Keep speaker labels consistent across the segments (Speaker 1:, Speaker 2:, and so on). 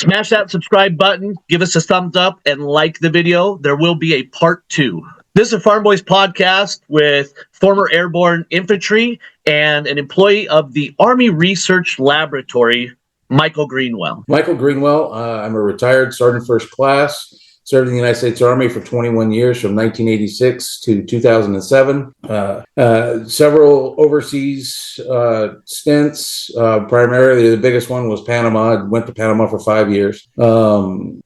Speaker 1: Smash that subscribe button, give us a thumbs up, and like the video. There will be a part 2. This is a FarmBoy's podcast with former Airborne infantry and an employee of the Army Research Laboratory, Michael Greenwell.
Speaker 2: Michael Greenwell. I'm a retired Sergeant First Class. Served in the United States Army for 21 years, from 1986 to 2007. Several overseas stints. Primarily, the biggest one was Panama. I went to Panama for 5 years.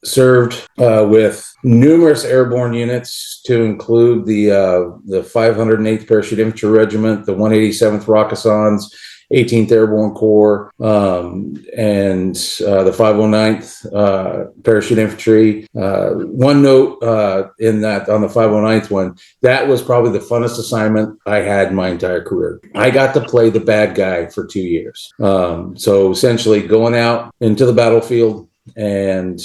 Speaker 2: Served with numerous airborne units, to include the 508th Parachute Infantry Regiment, the 187th Rakkasans, 18th Airborne Corps, and the 509th Parachute Infantry. One note in that, on the 509th one, that was probably the funnest assignment I had in my entire career. I got to play the bad guy for 2 years. So essentially going out into the battlefield and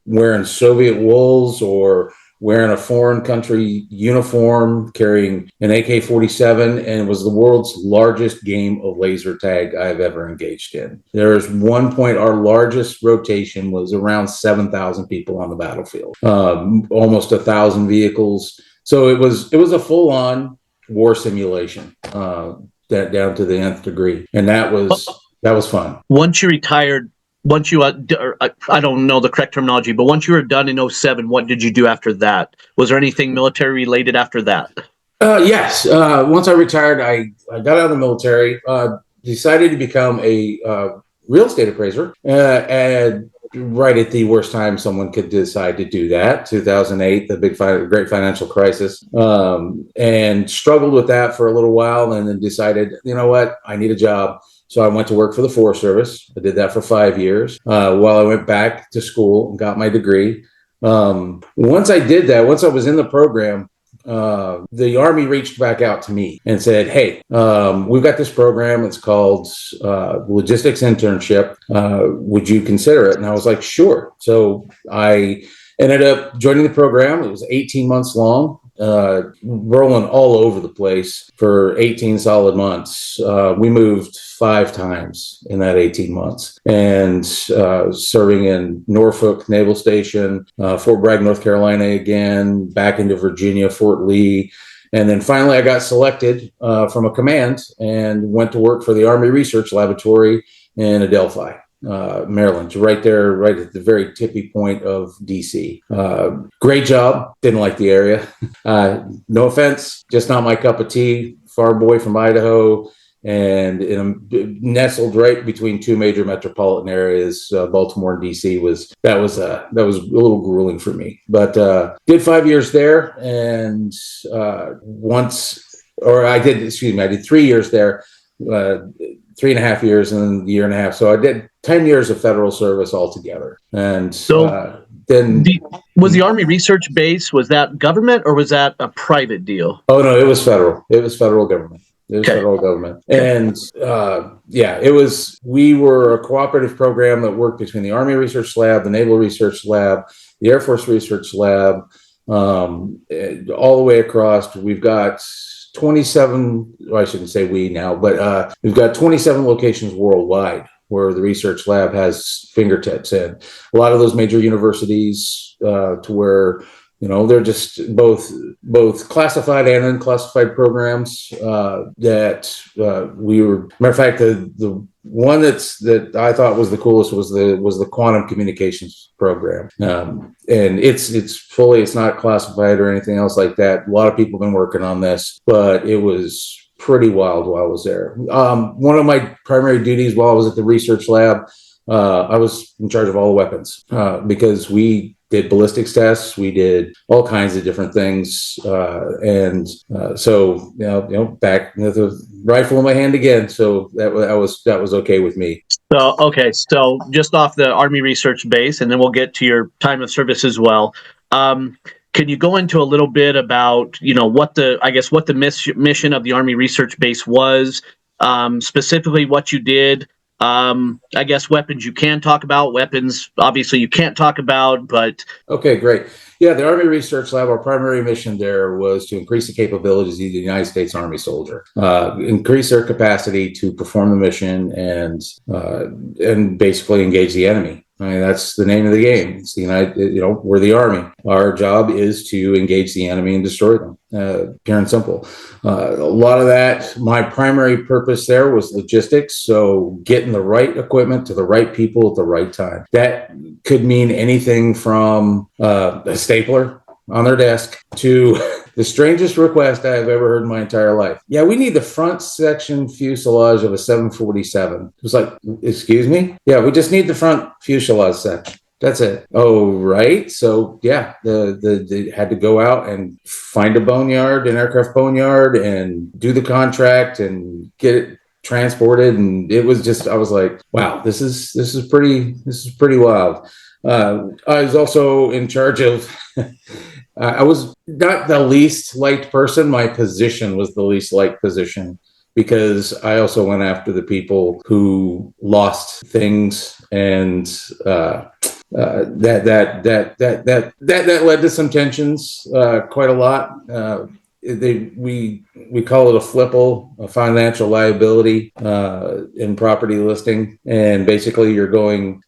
Speaker 2: wearing Soviet wools or wearing a foreign country uniform, carrying an AK-47, and it was the world's largest game of laser tag I've ever engaged in. There was one point, our largest rotation was around 7,000 people on the battlefield, almost 1,000 vehicles. So it was a full-on war simulation, that down to the nth degree, and that was fun.
Speaker 1: Once you retired, once you, I don't know the correct terminology, but once you were done in 2007, what did you do after that? Was there anything military related after that?
Speaker 2: Yes. Once I retired, I got out of the military, decided to become a real estate appraiser, and right at the worst time someone could decide to do that, 2008, the great financial crisis, and struggled with that for a little while, and then decided, you know what, I need a job. So I went to work for the Forest Service. I did that for 5 years while I went back to school and got my degree. Once I did that, once I was in the program, the Army reached back out to me and said, hey, we've got this program. It's called Logistics Internship. Would you consider it? And I was like, sure. So I ended up joining the program. It was 18 months long. Rolling all over the place for 18 solid months. We moved 5 times in that 18 months, and serving in Norfolk Naval Station, Fort Bragg, North Carolina again, back into Virginia, Fort Lee. And then finally I got selected from a command and went to work for the Army Research Laboratory in Adelphi, Maryland, right there, right at the very tippy point of DC. Great job. Didn't like the area. No offense, just not my cup of tea. Farm boy from Idaho, and nestled right between 2 major metropolitan areas, Baltimore and DC. That was a little grueling for me. But did 5 years there, and I did 3 years there. 3.5 years and a year and a half. So I did 10 years of federal service altogether. And
Speaker 1: so
Speaker 2: then
Speaker 1: was the Army Research Base, was that government or was that a private deal?
Speaker 2: Oh no, it was federal. It was federal government. It was federal government. And we were a cooperative program that worked between the Army Research Lab, the Naval Research Lab, the Air Force Research Lab, all the way across. We've got 27, well, I shouldn't say we now, but we've got 27 locations worldwide where the research lab has fingertips in. A lot of those major universities, to where, they're just both classified and unclassified programs that we were. Matter of fact, the one that I thought was the coolest was the quantum communications program, and it's not classified or anything else like that. A lot of people have been working on this, but it was pretty wild while I was there. One of my primary duties while I was at the research lab, I was in charge of all the weapons, because we did ballistics tests, we did all kinds of different things, so back with the rifle in my hand again. So that was okay with me.
Speaker 1: So just off the Army Research Base, and then we'll get to your time of service as well. Can you go into a little bit about what the mission of the Army Research Base was, specifically what you did? I guess weapons you can talk about, weapons obviously you can't talk about, but...
Speaker 2: Okay, great. Yeah, the Army Research Lab, our primary mission there was to increase the capabilities of the United States Army soldier, increase their capacity to perform the mission and basically engage the enemy. I mean, that's the name of the game. It's the we're the Army. Our job is to engage the enemy and destroy them. Pure and simple. A lot of that, my primary purpose there was logistics. So getting the right equipment to the right people at the right time. That could mean anything from a stapler on their desk to the strangest request I have ever heard in my entire life. Yeah, we need the front section fuselage of a 747. It was like, excuse me? Yeah, we just need the front fuselage section. That's it. Oh, right. So yeah, they had to go out and find a boneyard, an aircraft boneyard, and do the contract and get it transported. And it was just, I was like, wow, this is pretty wild. I was also in charge of. I was not the least liked person. My position was the least liked position because I also went after the people who lost things, and that led to some tensions, quite a lot. We call it a flipple, a financial liability in property listing, and basically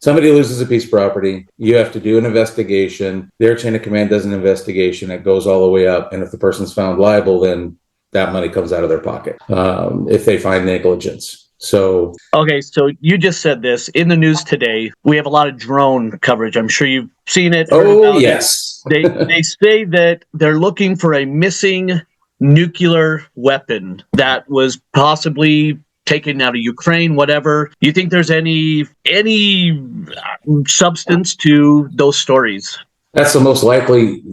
Speaker 2: somebody loses a piece of property, you have to do an investigation, their chain of command does an investigation, it goes all the way up, and if the person's found liable, then that money comes out of their pocket if they find negligence. So
Speaker 1: okay, so you just said this in the news today. We have a lot of drone coverage. I'm sure you've seen it.
Speaker 2: Oh yes.
Speaker 1: They say that they're looking for a missing nuclear weapon that was possibly taken out of Ukraine, whatever. Do you think there's any substance to those stories?
Speaker 2: That's the most likely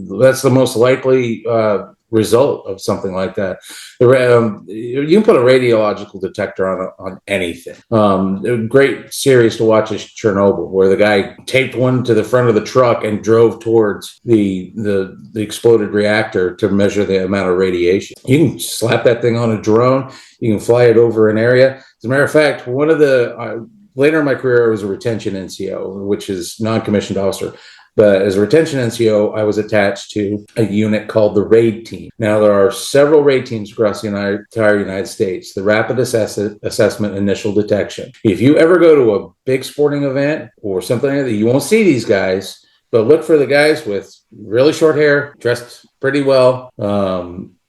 Speaker 2: result of something like that. You can put a radiological detector on anything. A great series to watch is Chernobyl, where the guy taped one to the front of the truck and drove towards the exploded reactor to measure the amount of radiation. You can slap that thing on a drone. You can fly it over an area. As a matter of fact, one of the later in my career, I was a retention NCO, which is non-commissioned officer. But as a retention NCO, I was attached to a unit called the RAID team. Now, there are several RAID teams across the entire United States. The Rapid Assessment Initial Detection. If you ever go to a big sporting event or something like that, you won't see these guys, but look for the guys with really short hair, dressed pretty well,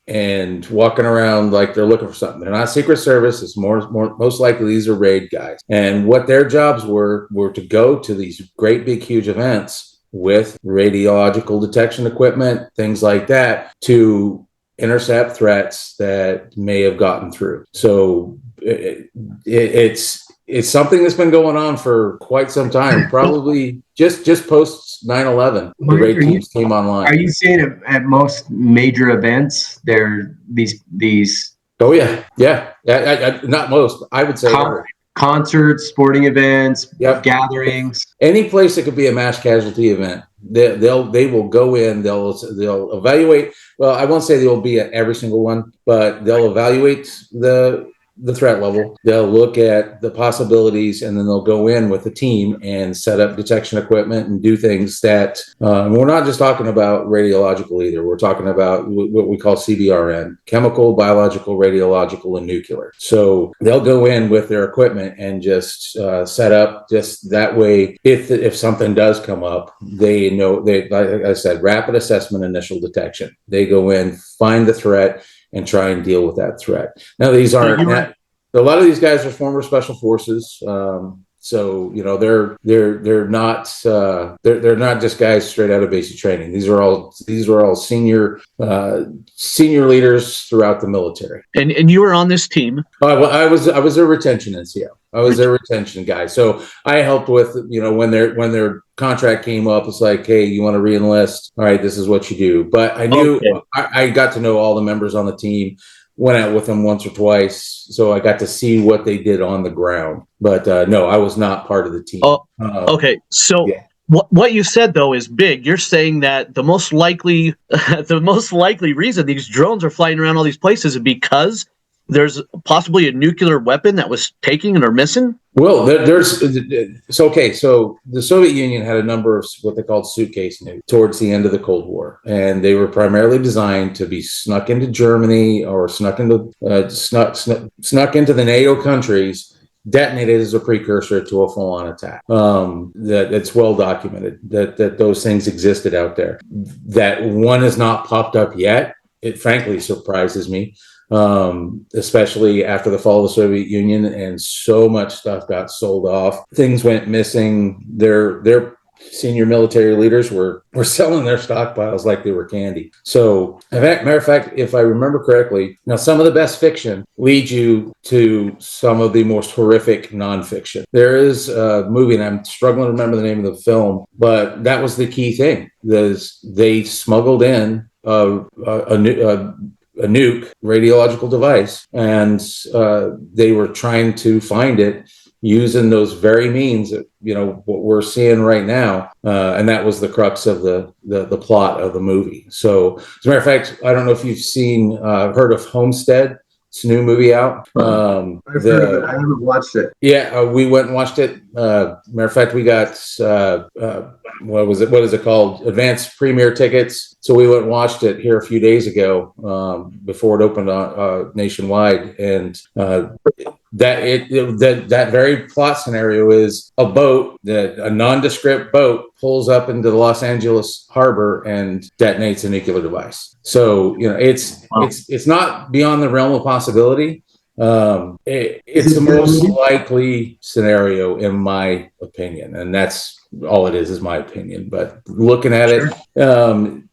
Speaker 2: and walking around like they're looking for something. They're not Secret Service. It's most likely these are RAID guys. And what their jobs were to go to these great, big, huge events with radiological detection equipment, things like that, to intercept threats that may have gotten through. So it's something that's been going on for quite some time, probably just post 9/11. The raid teams came online.
Speaker 3: Are you saying at most major events there these?
Speaker 2: Oh yeah. Not most. I would say
Speaker 3: concerts, sporting events,
Speaker 2: yep.
Speaker 3: Gatherings,
Speaker 2: any place that could be a mass casualty event. They will go in. They'll evaluate. Well, I won't say they will be at every single one, but they'll evaluate the threat level. They'll look at the possibilities, and then they'll go in with a team and set up detection equipment and do things that we're not just talking about radiological either. We're talking about what we call CBRN, chemical, biological, radiological, and nuclear. So they'll go in with their equipment and just set up just that way. If something does come up, they know, like I said, rapid assessment, initial detection. They go in, find the threat, and try and deal with that threat. Now, these aren't. A lot of these guys are former special forces, so they're not just guys straight out of basic training. These are all senior leaders throughout the military.
Speaker 1: And you were on this team.
Speaker 2: Well, I was a retention NCO. I was their retention guy. So I helped with, when their contract came up, it's like, hey, you want to re-enlist? All right, this is what you do. But I knew I got to know all the members on the team, went out with them once or twice. So I got to see what they did on the ground. But no, I was not part of the team.
Speaker 1: Okay. So yeah. What you said, though, is big. You're saying that the most likely reason these drones are flying around all these places is because there's possibly a nuclear weapon that was taken or missing?
Speaker 2: Well, so the Soviet Union had a number of what they called suitcase nukes towards the end of the Cold War, and they were primarily designed to be snuck into Germany or snuck into the NATO countries detonated as a precursor to a full-on attack. That it's well documented that those things existed out there. That one has not popped up yet. It frankly surprises me, especially after the fall of the Soviet Union and so much stuff got sold off. Things went missing. Their senior military leaders were selling their stockpiles like they were candy. So, matter of fact, if I remember correctly, now some of the best fiction leads you to some of the most horrific nonfiction. There is a movie, and I'm struggling to remember the name of the film, but that was the key thing. They smuggled in a nuke radiological device, and they were trying to find it using those very means that, what we're seeing right now. And that was the crux of the plot of the movie. So as a matter of fact, I don't know if you've heard of Homestead. It's a new movie out.
Speaker 3: I've heard of it. I haven't watched it.
Speaker 2: Yeah, we went and watched it. Matter of fact, we got what is it called? Advanced premiere tickets. So we went and watched it here a few days ago before it opened nationwide, and that very plot scenario is a boat, a nondescript boat pulls up into the Los Angeles harbor and detonates a nuclear device. So it's not beyond the realm of possibility. It's the most likely scenario in my opinion, and that's all it is my opinion. But looking at it,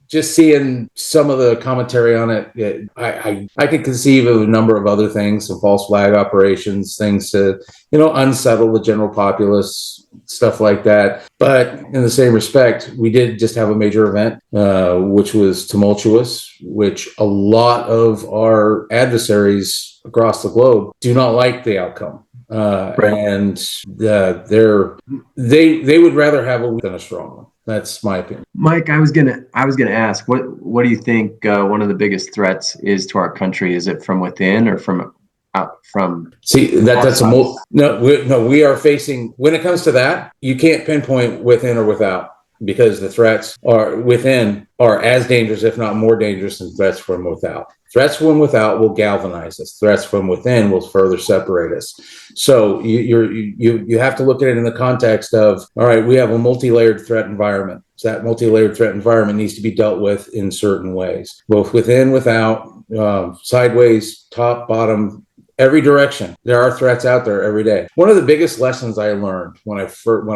Speaker 2: just seeing some of the commentary on it, I could conceive of a number of other things, some false flag operations, things to, unsettle the general populace, stuff like that. But in the same respect, we did just have a major event, which was tumultuous, which a lot of our adversaries across the globe do not like the outcome. And they would rather have a weak than a strong one. That's my opinion.
Speaker 3: Mike, I was gonna ask, what do you think one of the biggest threats is to our country? Is it from within or from out?
Speaker 2: See, we are facing, when it comes to that, you can't pinpoint within or without, because the threats are within are as dangerous, if not more dangerous, than threats from without. Threats from without will galvanize us. Threats from within will further separate us. So you have to look at it in the context of, all right, we have a multi-layered threat environment. So that multi-layered threat environment needs to be dealt with in certain ways, both within, without, sideways, top, bottom, every direction. There are threats out there every day. One of the biggest lessons I learned when I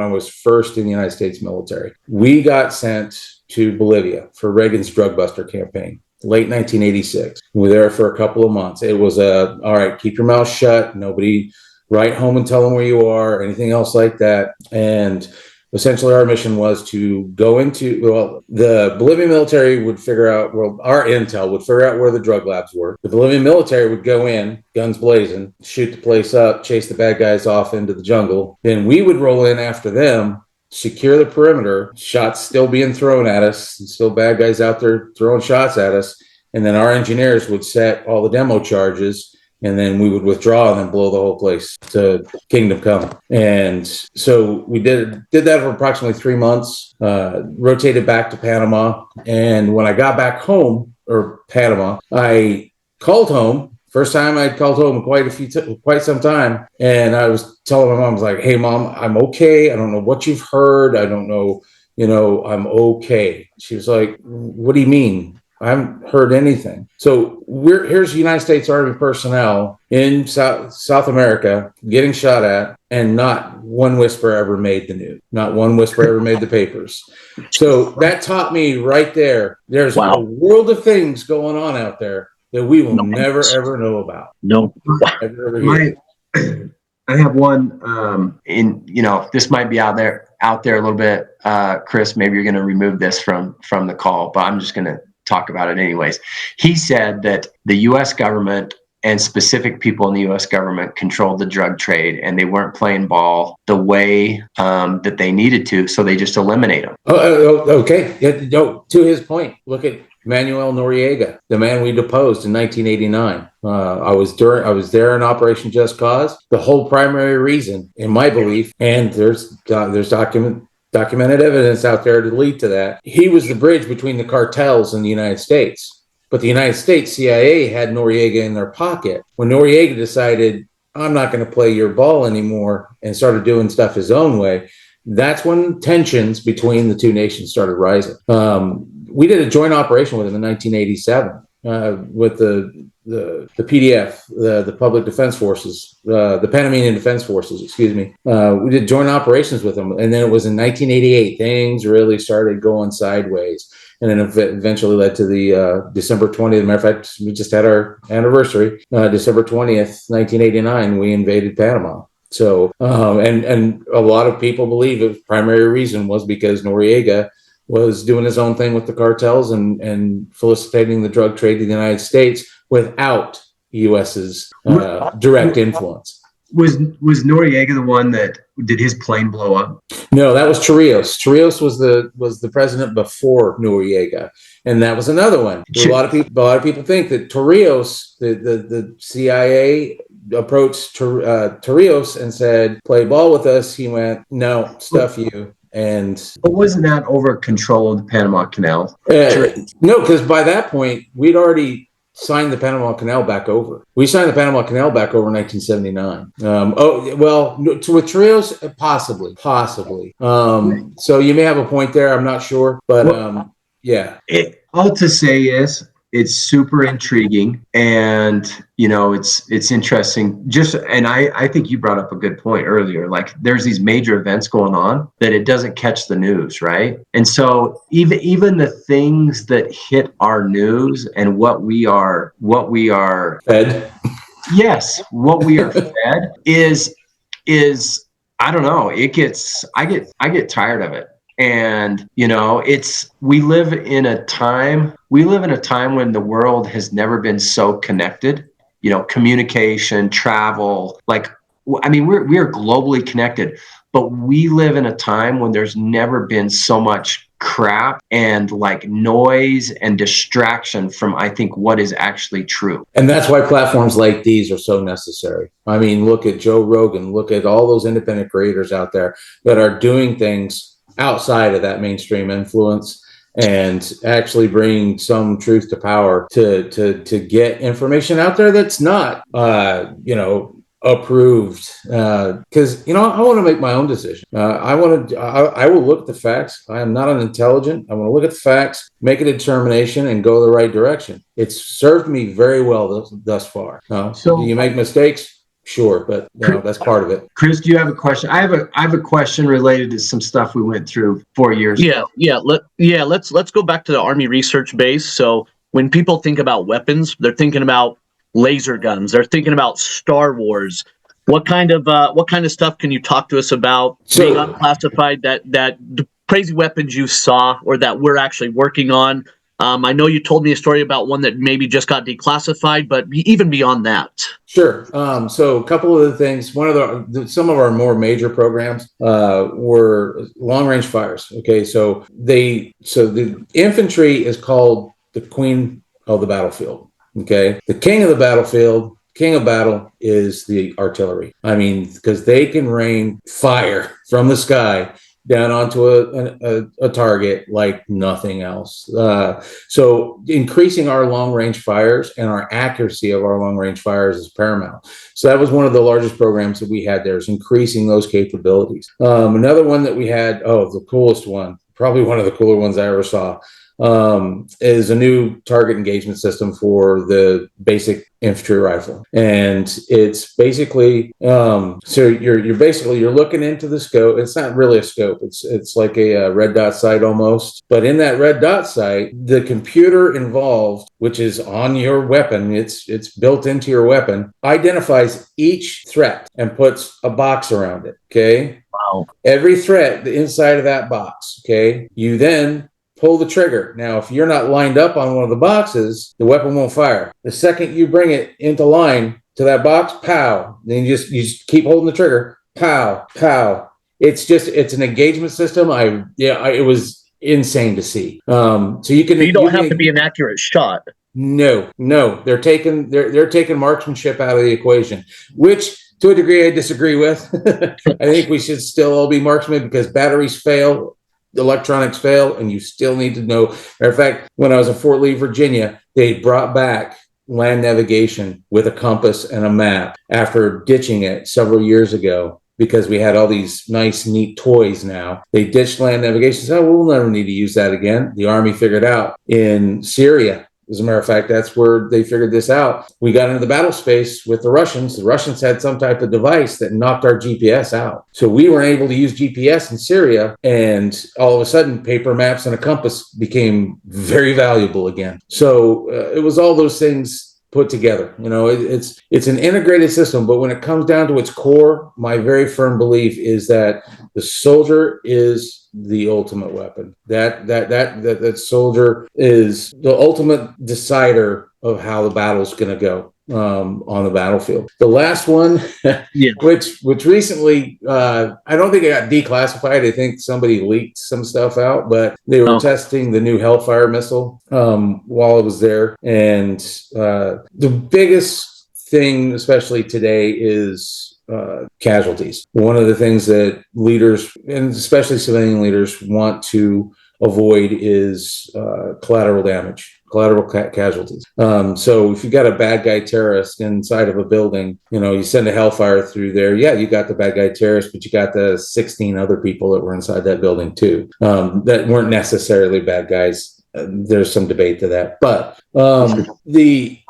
Speaker 2: was first in the United States military, we got sent to Bolivia for Reagan's drug buster campaign, late 1986. We were there for a couple of months. It was all right, keep your mouth shut. Nobody write home and tell them where you are, or anything else like that. And essentially our mission was to go the Bolivian military would figure out, our intel would figure out where the drug labs were. The Bolivian military would go in, guns blazing, shoot the place up, chase the bad guys off into the jungle. Then we would roll in after them, secure the perimeter, shots still being thrown at us, and still bad guys out there throwing shots at us. And then our engineers would set all the demo charges, and then we would withdraw and then blow the whole place to kingdom come. And so we did that for approximately 3 months, rotated back to Panama. And when I got back home, or Panama, I called home. First time I'd called home in quite some time. And I was telling my mom, I was like, hey, Mom, I'm okay. I don't know what you've heard. I don't know, I'm okay. She was like, what do you mean? I haven't heard anything. So here's United States Army personnel in South America getting shot at, and not one whisper ever made the news. Not one whisper ever made the papers. So that taught me right there, there's a world of things going on out there that we will never, ever know about.
Speaker 1: No.
Speaker 3: I have one, this might be out there a little bit. Chris, maybe you're going to remove this from the call, but I'm just going to talk about it anyways. He said that the U.S. government and specific people in the U.S. government controlled the drug trade, and they weren't playing ball the way that they needed to, so they just eliminate them.
Speaker 2: Okay. To his point, look at Manuel Noriega, the man we deposed in 1989. I was there in Operation Just Cause. The whole primary reason, in my belief, and there's documented evidence out there to lead to that, he was the bridge between the cartels and the United States. But the United States CIA had Noriega in their pocket. When Noriega decided I'm not going to play your ball anymore, and started doing stuff his own way, that's when tensions between the two nations started rising. We did a joint operation with him in 1987 with the PDF, the Public Defense Forces, the Panamanian Defense Forces, excuse me. We did joint operations with them. And then it was in 1988, things really started going sideways. And then eventually led to the December 20th. Matter of fact, we just had our anniversary, December 20th, 1989, we invaded Panama. So, and a lot of people believe the primary reason was because Noriega was doing his own thing with the cartels and facilitating the drug trade to the United States without U.S.'s direct influence.
Speaker 3: Was Noriega the one that did his plane blow up?
Speaker 2: No, that was Torrijos. Torrijos was the president before Noriega, and that was another one. A lot of people think that Torrijos, the CIA approached Torrijos and said, "Play ball with us." He went, "No, stuff you." But
Speaker 3: wasn't that over control of the Panama Canal?
Speaker 2: No, because by that point we'd already signed the Panama Canal back over. We signed the Panama Canal back over in 1979. With Torrijos, possibly. So you may have a point there. I'm not sure, but yeah.
Speaker 3: All to say is, it's super intriguing, and it's interesting. And I think you brought up a good point earlier. Like, there's these major events going on that it doesn't catch the news, right? And so even the things that hit our news and what we are
Speaker 2: fed.
Speaker 3: Yes, what we are fed is I don't know. I get tired of it. And, we live in a time when the world has never been so connected, communication, travel, we're globally connected, but we live in a time when there's never been so much crap and noise and distraction from, I think, what is actually true.
Speaker 2: And that's why platforms like these are so necessary. I mean, look at Joe Rogan, look at all those independent creators out there that are doing things outside of that mainstream influence and actually bring some truth to power to get information out there that's not approved, because I want to make my own decision. I will look at the facts. I am not unintelligent. I want to look at the facts, make a determination, and go the right direction. It's served me very well thus far. So do you make mistakes? Sure, but that's part of it.
Speaker 3: Chris, do you have a question? I have a question related to some stuff we went through 4 years ago.
Speaker 1: Let's go back to the Army Research Base. So when people think about weapons, they're thinking about laser guns. They're thinking about Star Wars. What kind of stuff can you talk to us about being unclassified? That the crazy weapons you saw or that we're actually working on. I know you told me a story about one that maybe just got declassified, but even beyond that.
Speaker 2: Sure. So a couple of the things. One of some of our more major programs were long-range fires. Okay, so the infantry is called the queen of the battlefield. Okay, the king of the battlefield, king of battle is the artillery. I mean, because they can rain fire from the sky down onto a target like nothing else. So increasing our long-range fires and our accuracy of our long-range fires is paramount. So that was one of the largest programs that we had there, is increasing those capabilities. Another one that we had, the coolest one, probably one of the cooler ones I ever saw, is a new target engagement system for the basic infantry rifle. And it's basically, so you're looking into the scope. It's not really a scope. It's like a red dot sight almost. But in that red dot sight, the computer involved, which is on your weapon, it's built into your weapon, identifies each threat and puts a box around it. Okay.
Speaker 1: Wow.
Speaker 2: Every threat, the inside of that box. Okay. You then pull the trigger. Now, if you're not lined up on one of the boxes, the weapon won't fire. The second you bring it into line to that box, pow. Then you just keep holding the trigger, pow, pow. It's an engagement system. It was insane to see. So you
Speaker 1: don't have to be an accurate shot.
Speaker 2: No, they're taking marksmanship out of the equation, which to a degree I disagree with. I think we should still all be marksmen because batteries fail. Electronics fail, and you still need to know. Matter of fact, when I was in Fort Lee, Virginia, they brought back land navigation with a compass and a map after ditching it several years ago because we had all these nice, neat toys now. They ditched land navigation. So we'll never need to use that again. The Army figured out in Syria. As a matter of fact, that's where they figured this out. We got into the battle space with the Russians. The Russians had some type of device that knocked our GPS out. So we weren't able to use GPS in Syria. And all of a sudden, paper maps and a compass became very valuable again. So it was all those things put together. It's an integrated system, but when it comes down to its core, my very firm belief is that the soldier is the ultimate weapon. That soldier is the ultimate decider of how the battle's going to go on the battlefield. The last one, which recently, I don't think it got declassified. I think somebody leaked some stuff out, but they were testing the new Hellfire missile while I was there. And the biggest thing, especially today, is casualties. One of the things that leaders, and especially civilian leaders, want to avoid is collateral damage. Collateral casualties. So if you got a bad guy terrorist inside of a building, you send a Hellfire through there. Yeah, you got the bad guy terrorist, but you got the 16 other people that were inside that building too, that weren't necessarily bad guys. There's some debate to that, but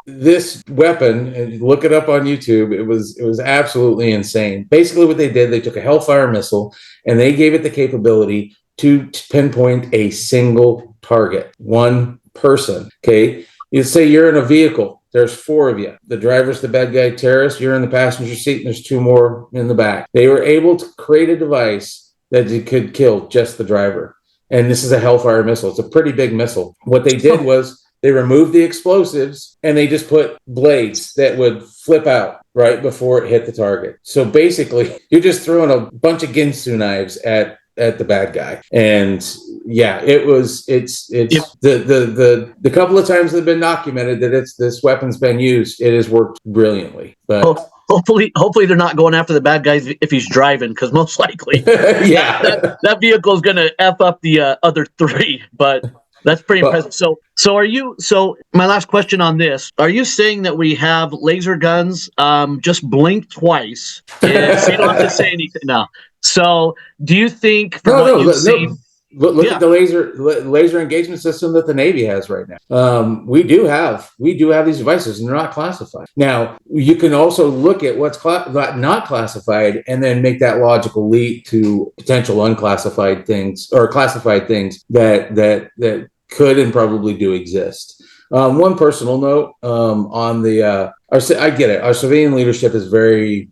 Speaker 2: this weapon, and look it up on YouTube. It was absolutely insane. Basically, what they did, they took a Hellfire missile and they gave it the capability to pinpoint a single target, one person. Okay, you say you're in a vehicle. There's 4 of you. The driver's the bad guy terrorist. You're in the passenger seat, and there's 2 more in the back. They were able to create a device that could kill just the driver. And this is a Hellfire missile. It's a pretty big missile. What they did was they removed the explosives and they just put blades that would flip out right before it hit the target. So basically, you're just throwing a bunch of Ginsu knives at the bad guy. And yeah, it's the couple of times that have been documented that this weapon's been used, it has worked brilliantly. But
Speaker 1: hopefully they're not going after the bad guys if he's driving, because most likely that vehicle is going to F up the other 3. But that's pretty impressive. So my last question on this, are you saying that we have laser guns, just blink twice, so you don't have to say anything now? So do you think you've seen...
Speaker 2: Look at the laser engagement system that the Navy has right now. We do have these devices, and they're not classified. Now, you can also look at what's not classified, and then make that logical leap to potential unclassified things or classified things that could and probably do exist. One personal note on the I get it. Our civilian leadership is very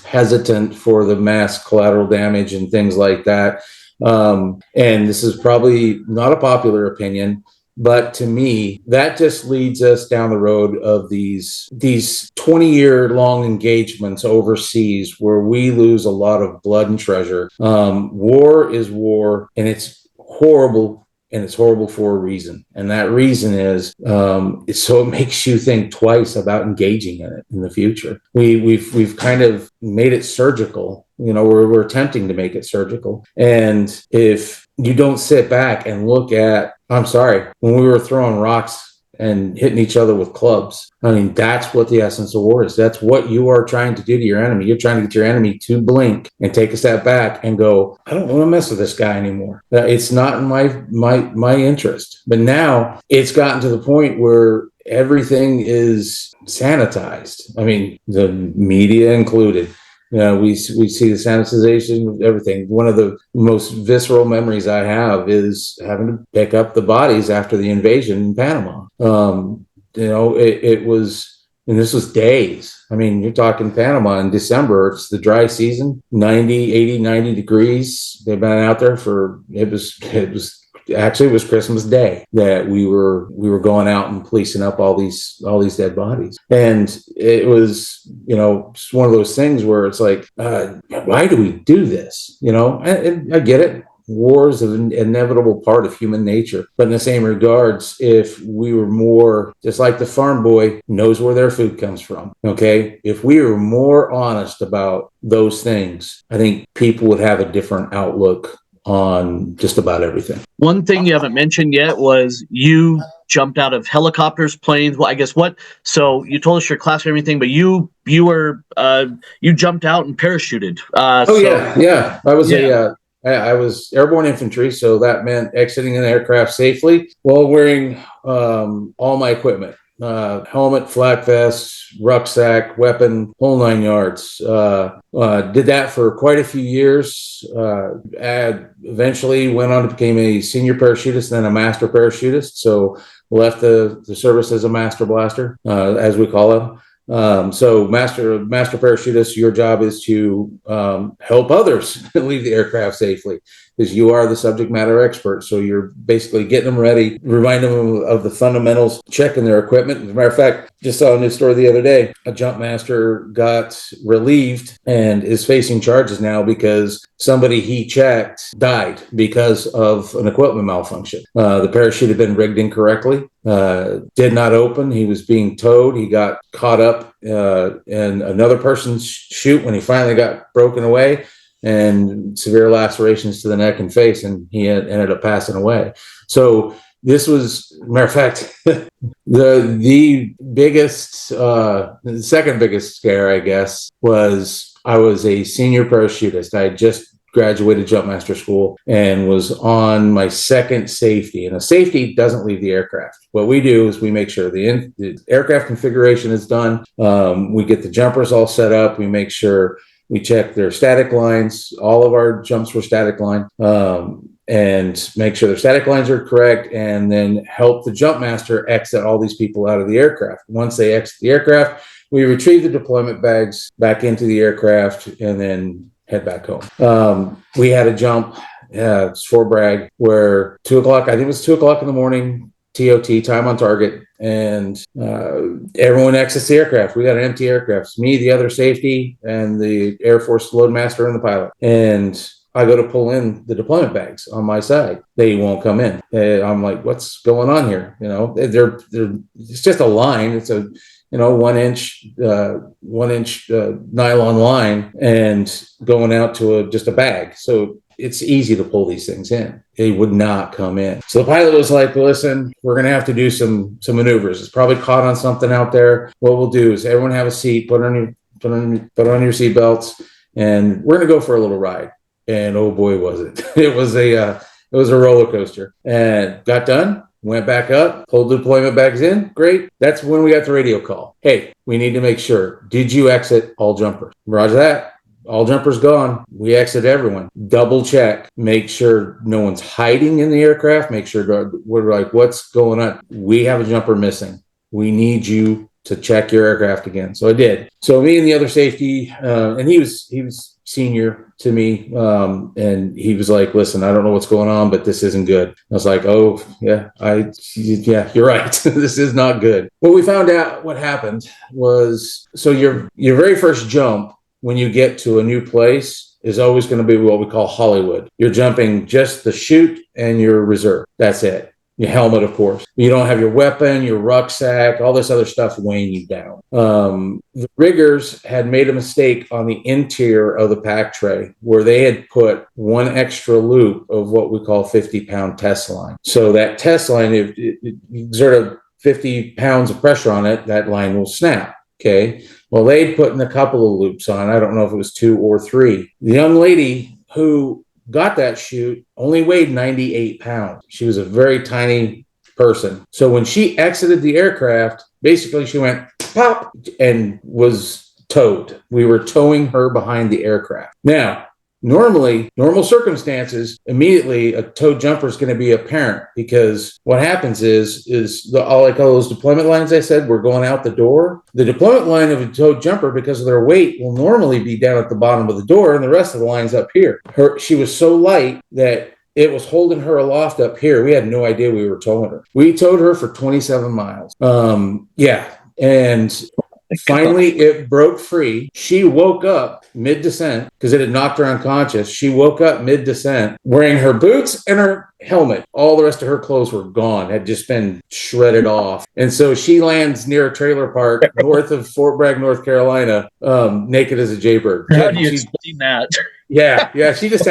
Speaker 2: hesitant for the mass collateral damage and things like that. And this is probably not a popular opinion, but to me, that just leads us down the road of these 20-year long engagements overseas where we lose a lot of blood and treasure. War is war, and it's horrible. And it's horrible for a reason. And that reason is so it makes you think twice about engaging in it in the future. We've kind of made it surgical. We're attempting to make it surgical. And if you don't sit back and look at, I'm sorry, when we were throwing rocks and hitting each other with clubs, I mean, that's what the essence of war is. That's what you are trying to do to your enemy. You're trying to get your enemy to blink and take a step back and go, I don't want to mess with this guy anymore. It's not in my interest. But now it's gotten to the point where everything is sanitized. I mean, the media included. We see the sanitization of everything. One of the most visceral memories I have is having to pick up the bodies after the invasion in Panama. It was, and this was days. I mean, you're talking Panama in December. It's the dry season, 90 degrees. They've been out there it was Christmas Day that we were going out and policing up all these dead bodies. And it was, it's one of those things where it's like, why do we do this? And I get it. War is an inevitable part of human nature. But in the same regards, if we were more, just like the farm boy knows where their food comes from, okay? If we were more honest about those things, I think people would have a different outlook on just about everything.
Speaker 1: One thing you haven't mentioned yet was you jumped out of helicopters, planes. Well, I guess what? So you told us your class and everything, but you jumped out and parachuted.
Speaker 2: Yeah. I was
Speaker 1: Yeah.
Speaker 2: I was airborne infantry, so that meant exiting an aircraft safely while wearing all my equipment. Helmet, flak vest, rucksack, weapon, whole 9 yards. Did that for quite a few years. Eventually went on to become a senior parachutist, then a master parachutist. So left the service as a master blaster, as we call them. So master parachutist, your job is to help others leave the aircraft safely, because you are the subject matter expert. So you're basically getting them ready, reminding them of the fundamentals, checking their equipment. As a matter of fact, just saw a news story the other day. A jump master got relieved and is facing charges now because somebody he checked died because of an equipment malfunction. The parachute had been rigged incorrectly. Did not open. He was being towed. He got caught up in another person's chute when he finally got broken away, and severe lacerations to the neck and face, and he ended up passing away. So this was, matter of fact, the biggest, the second biggest scare, I guess, was I was a senior parachutist. I had just graduated jumpmaster school and was on my second safety. And a safety doesn't leave the aircraft. What we do is we make sure the aircraft configuration is done. We get the jumpers all set up. We make sure we check their static lines. All of our jumps were static line, and make sure their static lines are correct, and then help the jump master exit all these people out of the aircraft. Once they exit the aircraft, we retrieve the deployment bags back into the aircraft and then head back home. We had a jump, it's Fort Bragg, where 2 o'clock, I think it was 2 o'clock in the morning, TOT, time on target, and everyone exits the aircraft. We got an empty aircraft. It's me, the other safety, and the Air Force load master and the pilot. And I go to pull in the deployment bags on my side. They won't come in. I'm like, what's going on here? You know, it's just a line. It's a 1 inch nylon line and going out to just a bag. So it's easy to pull these things in. They would not come in. So the pilot was like, listen, we're going to have to do some maneuvers. It's probably caught on something out there. What we'll do is everyone have a seat, put on your seat belts, and we're going to go for a little ride. And oh boy, was it. It was a roller coaster. And got done. Went back up, pulled the deployment bags in. Great. That's when we got the radio call. Hey, we need to make sure. Did you exit all jumpers? Roger that. All jumpers gone. We exit everyone. Double check. Make sure no one's hiding in the aircraft. Make sure we're like, what's going on? We have a jumper missing. We need you to check your aircraft again. So I did. So me and the other safety, and he was senior to me, and he was like, listen, I don't know what's going on, but this isn't good. I was like, oh yeah, you're right. This is not good. What we found out, what happened was, so your very first jump when you get to a new place is always going to be what we call Hollywood. You're jumping just the chute and your reserve. That's it. Your helmet, of course. You don't have your weapon, your rucksack, all this other stuff weighing you down. The riggers had made a mistake on the interior of the pack tray where they had put one extra loop of what we call 50-pound test line. So that test line, if you exert 50 pounds of pressure on it, that line will snap. Okay. Well, they'd put in a couple of loops on. I don't know if it was 2 or 3. The young lady who got that chute only weighed 98 pounds. She was a very tiny person. So when she exited the aircraft, basically she went pop and was towed. We were towing her behind the aircraft. Now, normal circumstances, immediately a towed jumper is going to be apparent, because what happens is all those deployment lines I said were going out the door. The deployment line of a towed jumper, because of their weight, will normally be down at the bottom of the door, and the rest of the line's up here. She was so light that it was holding her aloft up here. We had no idea we were towing her. We towed her for 27 miles. And finally, it broke free. She woke up mid-descent because it had knocked her unconscious. She woke up mid-descent wearing her boots and her helmet. All the rest of her clothes were gone, had just been shredded off. And so she lands near a trailer park north of Fort Bragg, North Carolina, naked as a jaybird.
Speaker 1: How do you explain that?
Speaker 2: Yeah. She just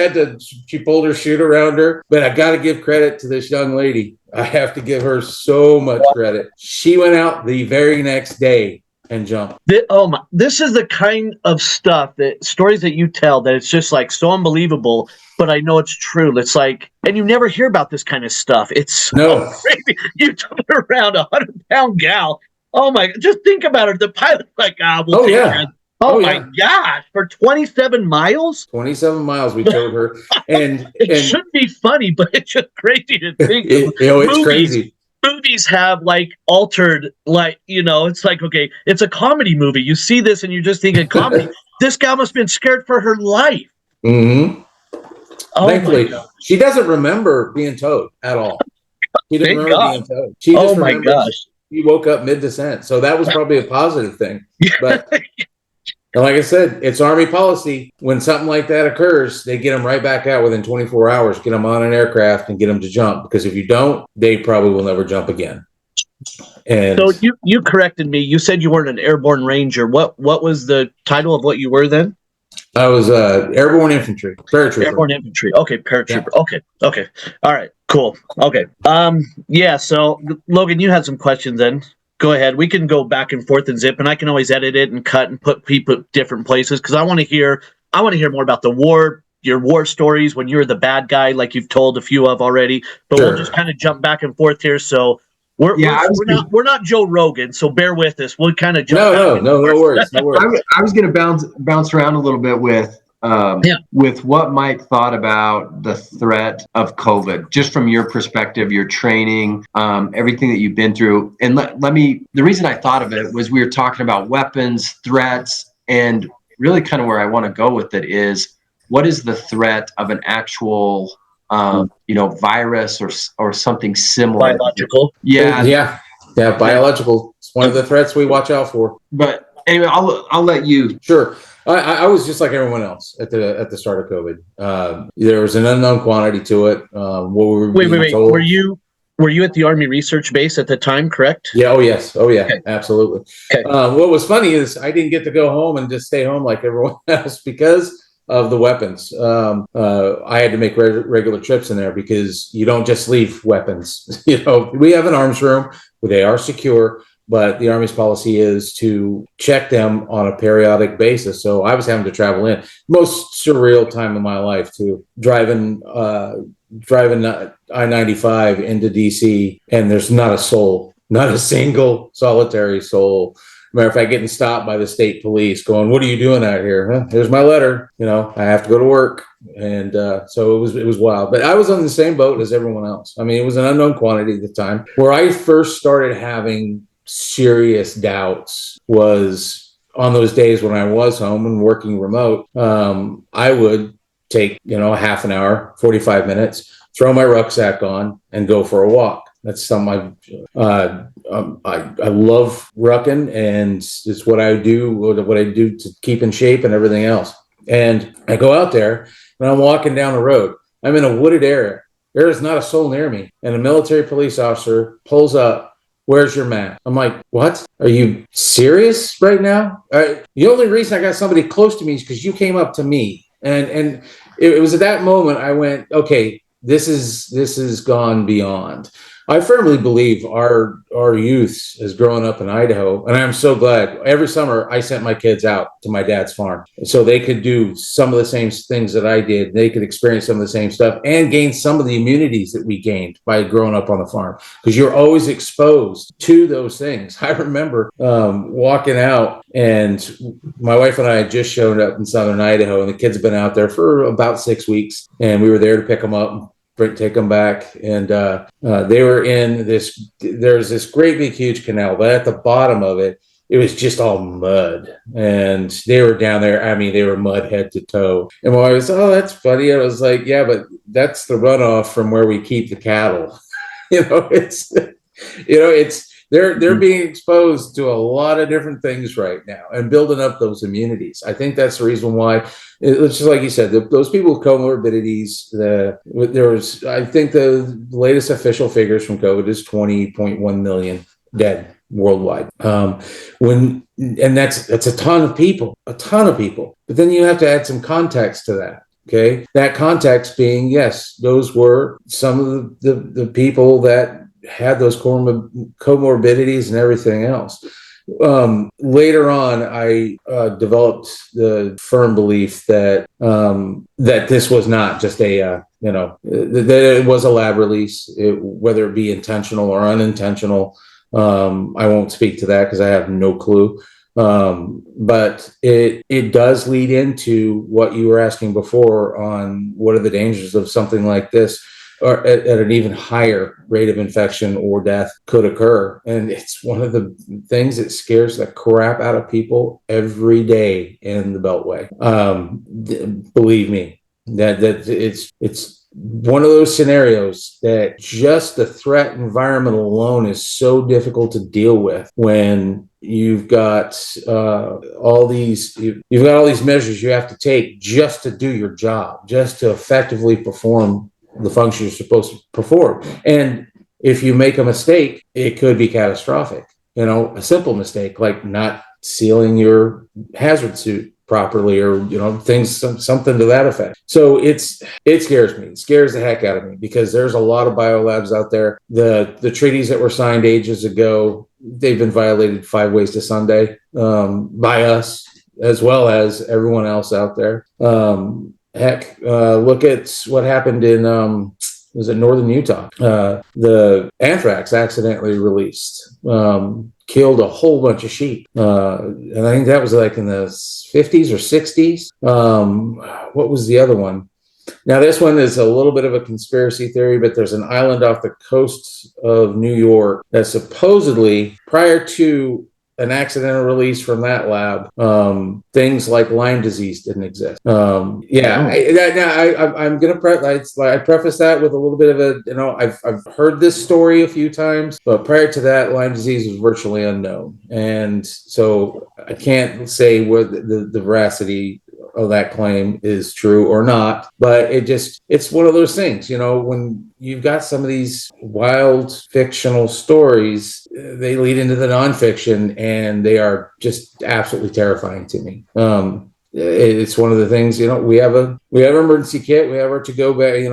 Speaker 2: she pulled her chute around her. But I got to give credit to this young lady. I have to give her so much credit. She went out the very next day and jumped.
Speaker 1: This is the kind of stuff that stories that you tell that it's just like so unbelievable, but I know it's true. It's like, and you never hear about this kind of stuff. It's so crazy. You turn around 100-pound gal. Oh my! Just think about it. The pilot's like, we'll take care of it. Oh my gosh! For 27 miles.
Speaker 2: 27 miles we towed her, and
Speaker 1: it shouldn't be funny, but it's just crazy to think.
Speaker 2: It's crazy.
Speaker 1: Movies have like altered, like, it's like, okay, it's a comedy movie. You see this and you're just thinking comedy. This gal must have been scared for her life.
Speaker 2: Mm-hmm. Thankfully, she doesn't remember being towed at all. She didn't remember being towed. She just remembers she woke up mid-descent. So that was probably a positive thing. But and like I said, it's Army policy. When something like that occurs, they get them right back out within 24 hours, get them on an aircraft and get them to jump. Because if you don't, they probably will never jump again. And
Speaker 1: so you corrected me. You said you weren't an airborne ranger. What was the title of what you were then?
Speaker 2: I was airborne infantry, paratrooper.
Speaker 1: Airborne infantry. Okay, paratrooper. Yeah. Okay. All right. Cool. Okay. Yeah. So Logan, you had some questions then. Go ahead. We can go back and forth and zip, and I can always edit it and cut and put people different places because I want to hear more about the war, your war stories when you were the bad guy, like you've told a few of already. But We'll just kind of jump back and forth here. So we're not Joe Rogan, so bear with us. We'll kind of jump.
Speaker 2: No worries.
Speaker 3: I was going to bounce around a little bit with what Mike thought about the threat of COVID, just from your perspective, your training, everything that you've been through. And the reason I thought of it was we were talking about weapons, threats, and really kind of where I want to go with it is what is the threat of an actual, virus or something similar?
Speaker 1: Biological.
Speaker 2: Yeah, biological. It's one of the threats we watch out for.
Speaker 3: But anyway, I'll let you.
Speaker 2: Sure. I was just like everyone else at the start of COVID. There was an unknown quantity to it.
Speaker 1: Wait. Told. Were you at the Army Research Base at the time? Correct?
Speaker 2: Yeah. Oh yes. Okay. Absolutely.
Speaker 1: Okay.
Speaker 2: What was funny is I didn't get to go home and just stay home like everyone else because of the weapons. I had to make regular trips in there because you don't just leave weapons. We have an arms room where they are secure. But the Army's policy is to check them on a periodic basis. So I was having to travel in. Most surreal time of my life too. Driving I-95 into DC, and there's not a soul, not a single solitary soul. Matter of fact, getting stopped by the state police going, "What are you doing out here?" Here's my letter. I have to go to work. And so it was wild. But I was on the same boat as everyone else. I mean, it was an unknown quantity at the time. Where I first started having serious doubts was on those days when I was home and working remote. I would take, a half an hour, 45 minutes, throw my rucksack on and go for a walk. That's something I love rucking, and it's what I do to keep in shape and everything else. And I go out there and I'm walking down the road. I'm in a wooded area. There is not a soul near me. And a military police officer pulls up. "Where's your mask?" I'm like, "What? Are you serious right now?" The only reason I got somebody close to me is because you came up to me. And it was at that moment I went, okay, this is gone beyond. I firmly believe our youth has grown up in Idaho, and I'm so glad. Every summer, I sent my kids out to my dad's farm so they could do some of the same things that I did. They could experience some of the same stuff and gain some of the immunities that we gained by growing up on the farm, because you're always exposed to those things. I remember walking out, and my wife and I had just showed up in southern Idaho, and the kids had been out there for about 6 weeks, and we were there to pick them up, take them back, and they were in this. There's this great big huge canal, but at the bottom of it, it was just all mud, and they were down there. I mean, they were mud head to toe. And my wife was, "Oh, that's funny." I was like, "Yeah, but that's the runoff from where we keep the cattle." They're being exposed to a lot of different things right now and building up those immunities. I think that's the reason why. It's just like you said, those people with comorbidities. I think the latest official figures from COVID is 20.1 million dead worldwide. And that's a ton of people. But then you have to add some context to that. Okay. That context being, yes, those were some of the people that had those comorbidities and everything else. Later on, I developed the firm belief that that this was not just a that it was a lab release, whether it be intentional or unintentional. I won't speak to that because I have no clue. But it does lead into what you were asking before on what are the dangers of something like this, or at an even higher rate of infection or death could occur. And it's one of the things that scares the crap out of people every day in the Beltway. Believe me, that it's one of those scenarios that just the threat environment alone is so difficult to deal with when you've got all these measures you have to take just to do your job, just to effectively perform the function you're supposed to perform. And if you make a mistake, it could be catastrophic. A simple mistake like not sealing your hazard suit properly, or something to that effect. So it scares me. It scares the heck out of me because there's a lot of biolabs out there. The treaties that were signed ages ago, they've been violated 5 ways to Sunday by us as well as everyone else out there. Look at what happened in was it northern Utah? The anthrax accidentally released. Killed a whole bunch of sheep. And I think that was like in the 50s or 60s. What was the other one? Now, this one is a little bit of a conspiracy theory, but there's an island off the coast of New York that supposedly, prior to an accidental release from that lab, things like Lyme disease didn't exist. I'm going to I preface that with a little bit of I've heard this story a few times, but prior to that, Lyme disease was virtually unknown. And so I can't say what the veracity of that claim is true or not, but it's one of those things, when you've got some of these wild fictional stories, they lead into the nonfiction and they are just absolutely terrifying to me. It's one of the things, we have an emergency kit, we have our to-go bag,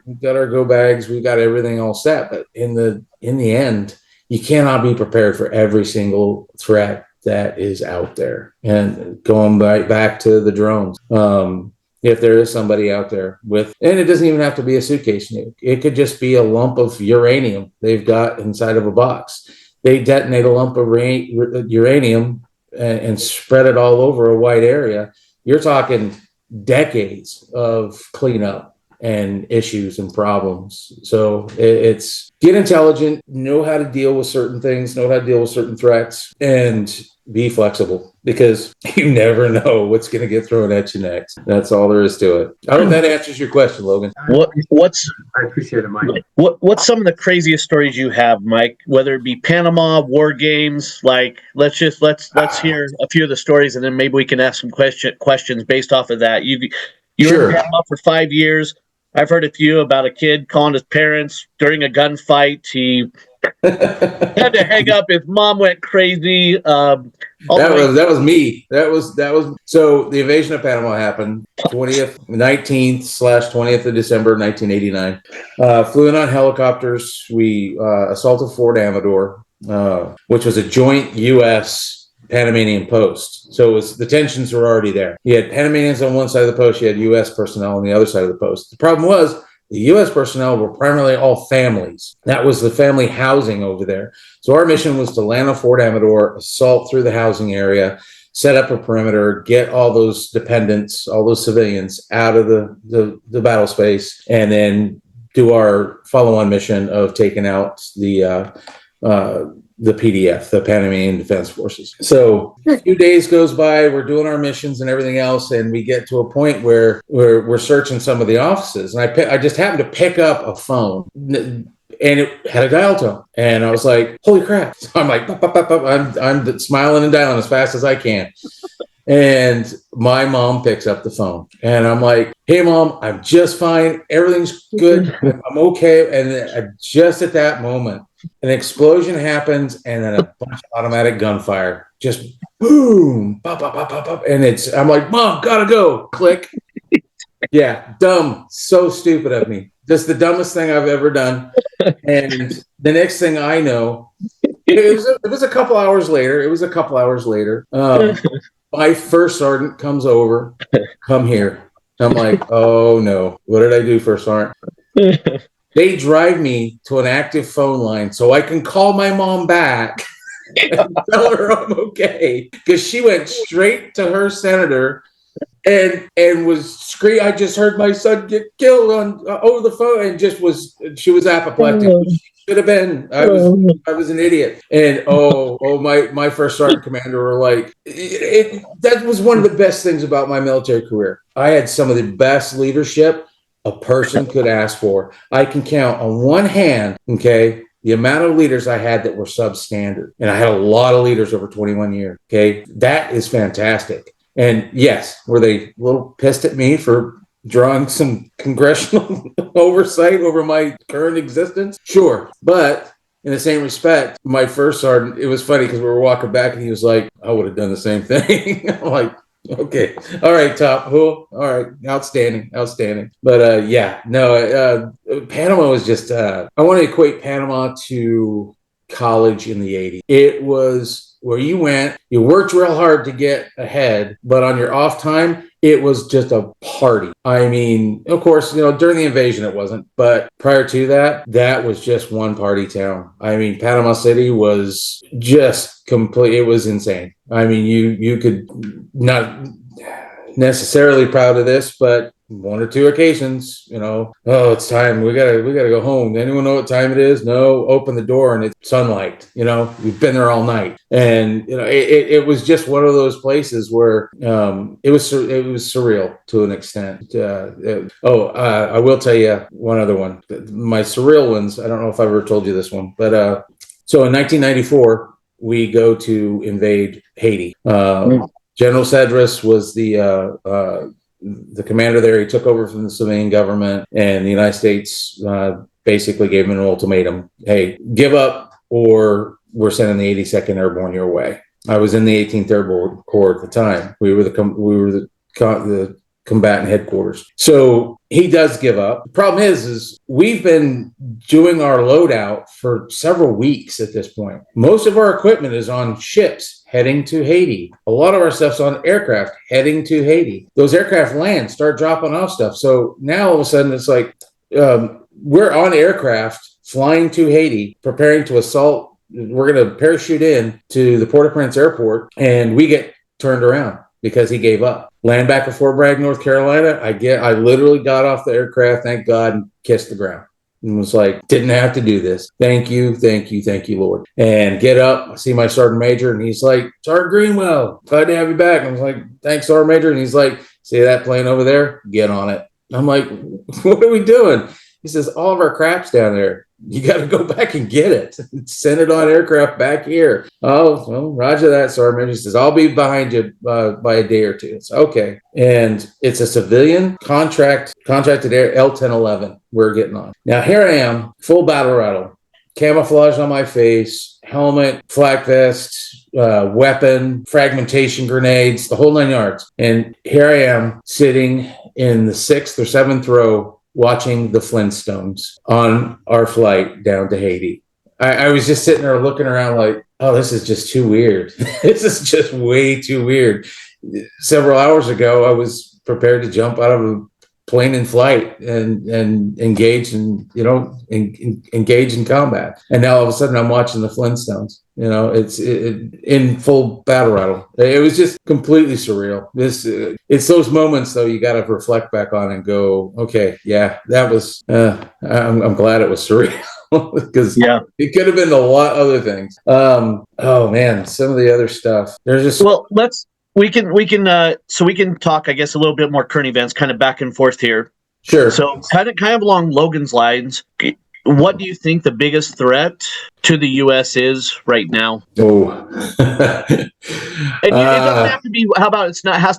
Speaker 2: we've got our go bags, we've got everything all set, but in the end, you cannot be prepared for every single threat that is out there. And going back to the drones, if there is somebody out there and it doesn't even have to be a suitcase nuke, it could just be a lump of uranium they've got inside of a box. They detonate a lump of uranium and spread it all over a wide area. You're talking decades of cleanup and issues and problems. So it's get intelligent, know how to deal with certain things, know how to deal with certain threats, and be flexible because you never know what's going to get thrown at you next. That's all there is to it. I hope that answers your question, Logan.
Speaker 3: I appreciate it, Mike.
Speaker 1: What's some of the craziest stories you have, Mike? Whether it be Panama, war games, like let's hear a few of the stories, and then maybe we can ask some questions based off of that. You were in Panama for 5 years. I've heard a few about a kid calling his parents during a gunfight. He had to hang up. His mom went crazy. That
Speaker 2: was me. That was so the invasion of Panama happened 19th/20th of December 1989. Flew in on helicopters. We assaulted Fort Amador, which was a joint U.S. Panamanian post. So the tensions were already there. You had Panamanians on one side of the post, you had U.S. personnel on the other side of the post. The problem was the U.S. personnel were primarily all families. That was the family housing over there. So our mission was to land on Fort Amador, assault through the housing area, set up a perimeter, get all those dependents, all those civilians out of the battle space, and then do our follow-on mission of taking out the PDF, the Panamanian Defense Forces. So a few days goes by, we're doing our missions and everything else, and we get to a point where we're searching some of the offices, and I just happened to pick up a phone, and it had a dial tone, and I was like, "Holy crap!" So I'm like, I'm smiling and dialing as fast as I can, and my mom picks up the phone, and I'm like, "Hey, Mom, I'm just fine. Everything's good. I'm okay." And then just at that moment, an explosion happens, and then a bunch of automatic gunfire. Just boom, pop, pop, pop, pop, pop. And I'm like, "Mom, gotta go." Click. Yeah, dumb, so stupid of me. Just the dumbest thing I've ever done. And the next thing I know, it was a couple hours later. It was a couple hours later. My first sergeant comes over, come here. I'm like, oh no, what did I do, first sergeant? They drive me to an active phone line so I can call my mom back and tell her I'm okay. Because she went straight to her senator and was screaming. I just heard my son get killed on over the phone, and she was apoplectic. She should have been. I was an idiot. And my first sergeant commander were like, that was one of the best things about my military career. I had some of the best leadership a person could ask for. I can count on one hand, okay, the amount of leaders I had that were substandard. And I had a lot of leaders over 21 years. Okay. That is fantastic. And yes, were they a little pissed at me for drawing some congressional oversight over my current existence? Sure. But in the same respect, my first sergeant, it was funny because we were walking back and he was like, I would have done the same thing. I'm like, okay. All right, top. Cool. All right. Outstanding. But Panama was just, I want to equate Panama to college in the 80s. It was where you went, you worked real hard to get ahead, but on your off time, it was just a party. I mean, of course, during the invasion, it wasn't, but prior to that, that was just one party town. I mean, Panama City was just complete. It was insane. I mean, you could not necessarily proud of this, but one or two occasions, oh, it's time. We gotta go home. Anyone know what time it is? No, open the door and it's sunlight. We've been there all night. And, it was just one of those places where it was surreal to an extent. I will tell you one other one. My surreal ones, I don't know if I ever told you this one, but so in 1994, we go to invade Haiti. General Cedras was the commander there. He took over from the civilian government, and the United States basically gave him an ultimatum. Hey, give up or we're sending the 82nd Airborne your way. I was in the 18th Airborne Corps at the time. We were the combatant headquarters. So he does give up. The problem is we've been doing our loadout for several weeks at this point. Most of our equipment is on ships heading to Haiti. A lot of our stuff's on aircraft heading to Haiti. Those aircraft land, start dropping off stuff. So now all of a sudden it's like we're on aircraft flying to Haiti, preparing to assault. We're going to parachute in to the Port-au-Prince airport, and we get turned around because he gave up. Land back at Fort Bragg, North Carolina. I literally got off the aircraft, thank God, and kissed the ground. And was like, didn't have to do this. Thank you, Lord. And get up, I see my sergeant major, and he's like, Sergeant Greenwell, glad to have you back. And I was like, thanks, sergeant major. And he's like, see that plane over there? Get on it. I'm like, what are we doing? He says, all of our crap's down there. You got to go back and get it. Send it on aircraft back here. Oh, well, roger that, sergeant major. He says, I'll be behind you by a day or two. It's okay. And it's a civilian contracted air L-1011 we're getting on. Now, here I am, full battle rattle, camouflage on my face, helmet, flak vest, weapon, fragmentation grenades, the whole 9 yards. And here I am sitting in the 6th or 7th row watching the Flintstones on our flight down to Haiti. I was just sitting there looking around like, oh, this is just too weird. This is just way too weird. Several hours ago, I was prepared to jump out of a plane in flight and engage in engage in combat. And now all of a sudden I'm watching the Flintstones. It's in full battle rattle. It was just completely surreal. It's those moments though you got to reflect back on and go, okay, yeah, that was. I'm glad it was surreal because it could have been a lot of other things. Oh man, some of the other stuff. There's just
Speaker 1: we can talk, I guess, a little bit more current events, kind of back and forth here.
Speaker 2: Sure.
Speaker 1: So kind of along Logan's lines, what do you think the biggest threat to the U.S. is right now?
Speaker 2: Oh,
Speaker 1: and it doesn't have to be. How about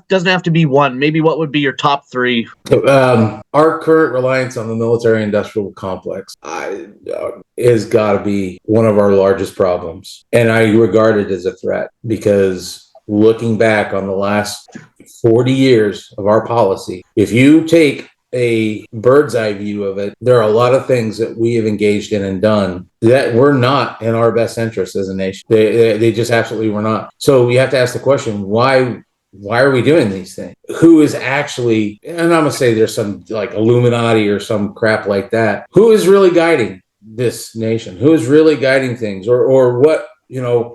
Speaker 1: doesn't have to be one? Maybe what would be your top three?
Speaker 2: Our current reliance on the military-industrial complex has got to be one of our largest problems, and I regard it as a threat because looking back on the last 40 years of our policy, if you take a bird's eye view of it, there are a lot of things that we have engaged in and done that were not in our best interest as a nation. They just absolutely were not. So we have to ask the question, why are we doing these things? Who is actually, and I'm going to say there's some like Illuminati or some crap like that. Who is really guiding this nation? Who is really guiding things? Or what,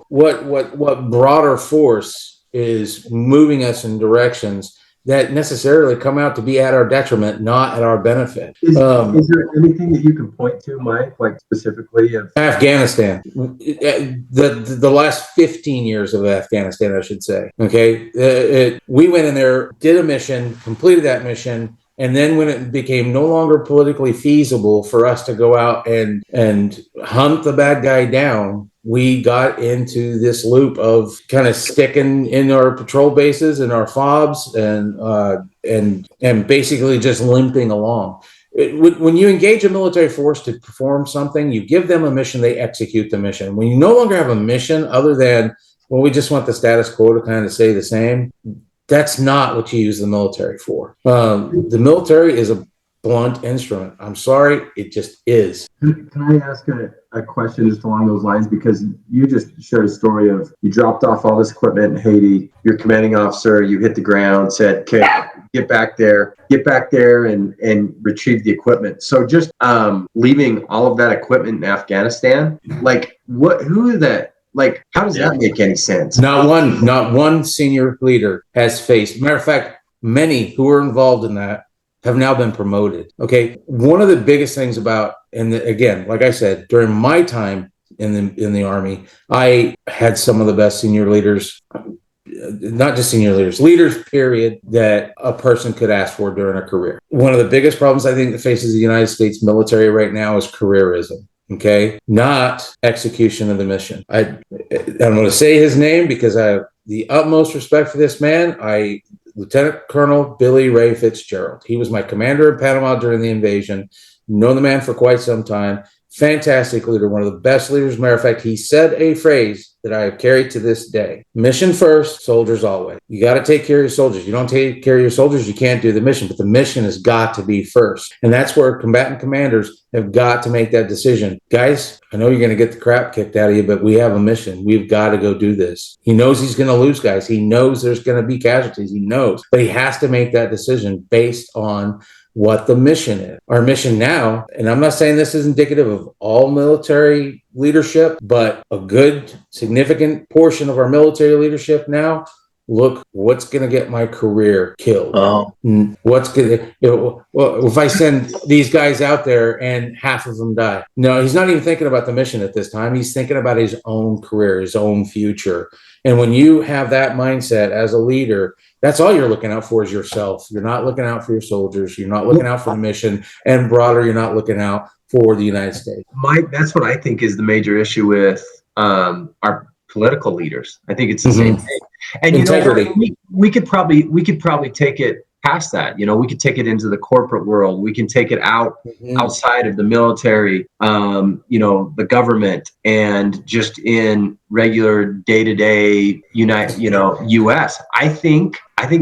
Speaker 2: what broader force is moving us in directions that necessarily come out to be at our detriment, not at our benefit?
Speaker 3: Is there anything that you can point to, Mike, like specifically of
Speaker 2: Afghanistan? The last 15 years of Afghanistan, I should say. Okay, we went in there, did a mission, completed that mission, and then when it became no longer politically feasible for us to go out and hunt the bad guy down, we got into this loop of kind of sticking in our patrol bases and our fobs and basically just limping along. When you engage a military force to perform something, you give them a mission, they execute the mission. When you no longer have a mission other than, well, we just want the status quo to kind of stay the same, that's not what you use the military for. The military is a blunt instrument. I'm sorry, it just is.
Speaker 3: Can I ask a question just along those lines? Because you just shared a story of you dropped off all this equipment in Haiti. Your commanding officer, you hit the ground, said, "Okay, get back there and retrieve the equipment." So just leaving all of that equipment in Afghanistan, like who is that? Like, how does that make any sense?
Speaker 2: Not one senior leader has faced. Matter of fact, many who were involved in that have now been promoted. Okay. One of the biggest things about, and again, like I said, during my time in the Army, I had some of the best senior leaders, not just senior leaders, period, that a person could ask for during a career. One of the biggest problems I think that faces the United States military right now is careerism. Okay, not execution of the mission. I'm going to say his name because I have the utmost respect for this man. Lieutenant Colonel Billy Ray Fitzgerald. He was my commander in Panama during the invasion. Known the man for quite some time. Fantastic leader, one of the best leaders. Matter of fact, he said a phrase that I have carried to this day. Mission first, soldiers always. You got to take care of your soldiers. You don't take care of your soldiers, you can't do the mission, but the mission has got to be first. And that's where combatant commanders have got to make that decision. Guys, I know you're going to get the crap kicked out of you, but we have a mission. We've got to go do this. He knows he's going to lose guys. He knows there's going to be casualties. He knows, but he has to make that decision based on what the mission is. Our mission now, and I'm not saying this is indicative of all military leadership, but a good significant portion of our military leadership now, look, what's going to get my career killed? What's going to, if I send these guys out there and half of them die? No, he's not even thinking about the mission at this time. He's thinking about his own career, his own future. And when you have that mindset as a leader, that's all you're looking out for is yourself. You're not looking out for your soldiers. You're not looking out for the mission. And broader, you're not looking out for the United States.
Speaker 3: Mike, that's what I think is the major issue with our political leaders. I think it's the same thing. And
Speaker 2: integrity.
Speaker 3: We could probably take it past that. We could take it into the corporate world. We can take it outside of the military, the government, and just in regular day-to-day US. I think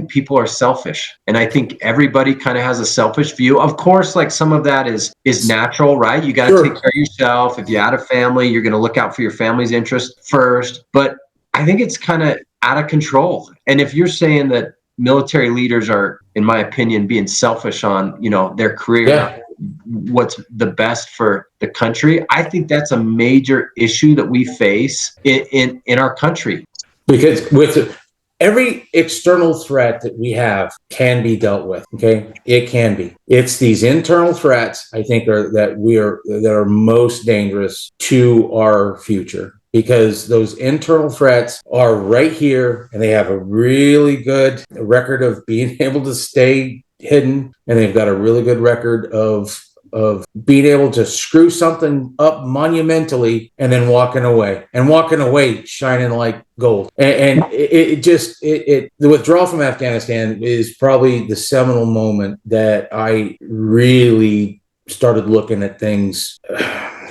Speaker 3: people are selfish, and I think everybody kind of has a selfish view. Of course, like some of that is natural, right? You got to take care of yourself. If you had a family, you're going to look out for your family's interest first. But I think it's kind of out of control. And if you're saying that military leaders are, in my opinion, being selfish on, their career, what's the best for the country, I think that's a major issue that we face in our country.
Speaker 2: Because with every external threat that we have can be dealt with. Okay, it can be. It's these internal threats, I think, that are most dangerous to our future. Because those internal threats are right here, and they have a really good record of being able to stay hidden, and they've got a really good record of being able to screw something up monumentally and then walking away shining like gold. And the withdrawal from Afghanistan is probably the seminal moment that I really started looking at things.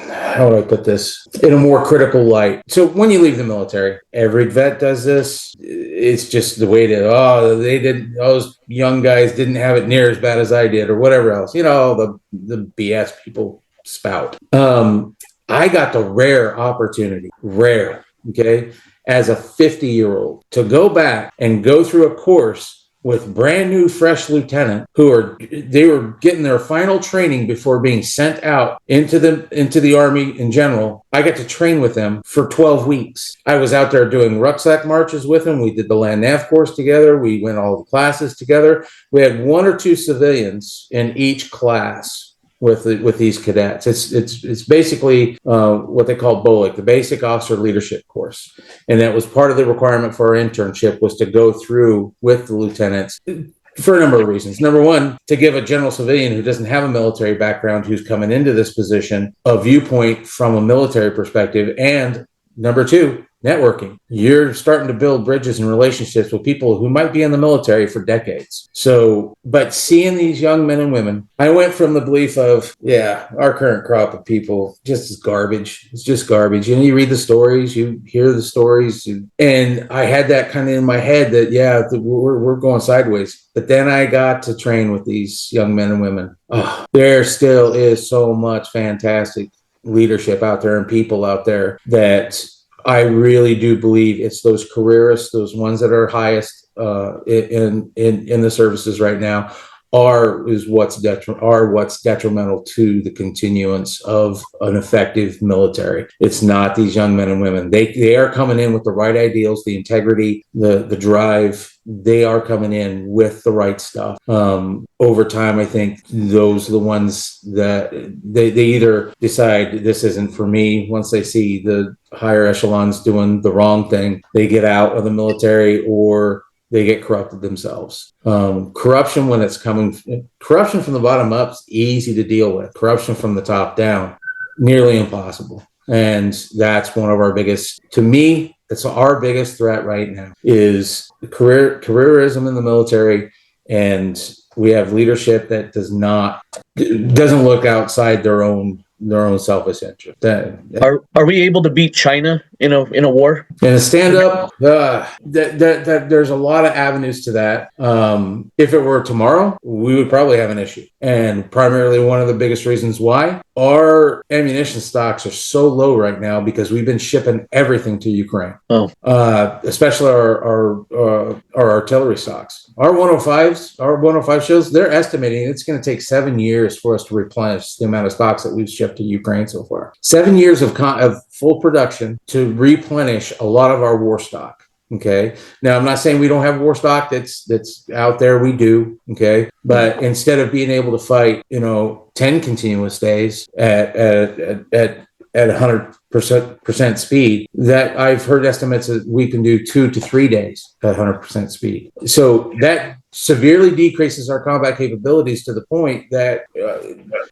Speaker 2: How would I put this in a more critical light? So when you leave the military, every vet does this. it's just the way those young guys didn't have it near as bad as I did, or whatever else, the BS people spout. I got the rare opportunity, okay, as a 50-year-old to go back and go through a course with brand new, fresh lieutenant they were getting their final training before being sent out into the Army in general. I got to train with them for 12 weeks. I was out there doing rucksack marches with them. We did the land nav course together. We went all the classes together. We had 1 or 2 civilians in each class with these cadets. It's basically what they call BOLIC, the Basic Officer Leadership Course, and that was part of the requirement for our internship, was to go through with the lieutenants for a number of reasons. Number one, to give a general civilian who doesn't have a military background, who's coming into this position, a viewpoint from a military perspective, and number two, networking. You're starting to build bridges and relationships with people who might be in the military for decades. So, but seeing these young men and women, I went from the belief of, our current crop of people just is garbage. It's just garbage. You read the stories, you hear the stories, and I had that kind of in my head that, we're going sideways. But then I got to train with these young men and women. Oh, there still is so much fantastic leadership out there and people out there that I really do believe it's those careerists, those ones that are highest in the services right now, are what's detrimental to the continuance of an effective military. It's not these young men and women. They are coming in with the right ideals, the integrity, the drive. They are coming in with the right stuff. Over time, I think those are the ones that they either decide this isn't for me. Once they see the higher echelons doing the wrong thing, they get out of the military, or they get corrupted themselves. Corruption from the bottom up is easy to deal with. Corruption from the top down, nearly impossible. And that's one of our biggest, to me, it's our biggest threat right now, is careerism in the military. And we have leadership that doesn't look outside their own selfish interest.
Speaker 1: Are we able to beat China in a war?
Speaker 2: In a stand-up, there's a lot of avenues to that. If it were tomorrow, we would probably have an issue. And primarily one of the biggest reasons why, our ammunition stocks are so low right now because we've been shipping everything to Ukraine. Especially our artillery stocks. Our 105 shells, they're estimating it's going to take 7 years for us to replenish the amount of stocks that we've shipped to Ukraine so far. 7 years of full production to replenish a lot of our war stock. Okay. Now, I'm not saying we don't have war stock that's out there. We do. Okay. But instead of being able to fight, 10 continuous days at 100% speed, that I've heard estimates that we can do 2 to 3 days at 100% speed. So that severely decreases our combat capabilities to the point that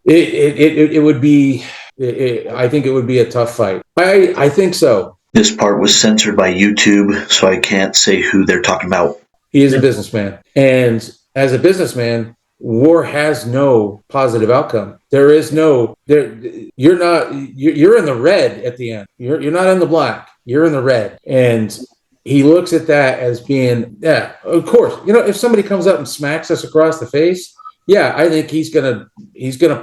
Speaker 2: it would be, I think it would be a tough fight. I think so.
Speaker 4: This part was censored by YouTube, so I can't say who they're talking about.
Speaker 2: He is a businessman. And as a businessman, war has no positive outcome. You're in the red at the end. You're not in the black. You're in the red. And he looks at that as being, of course, if somebody comes up and smacks us across the face, I think he's gonna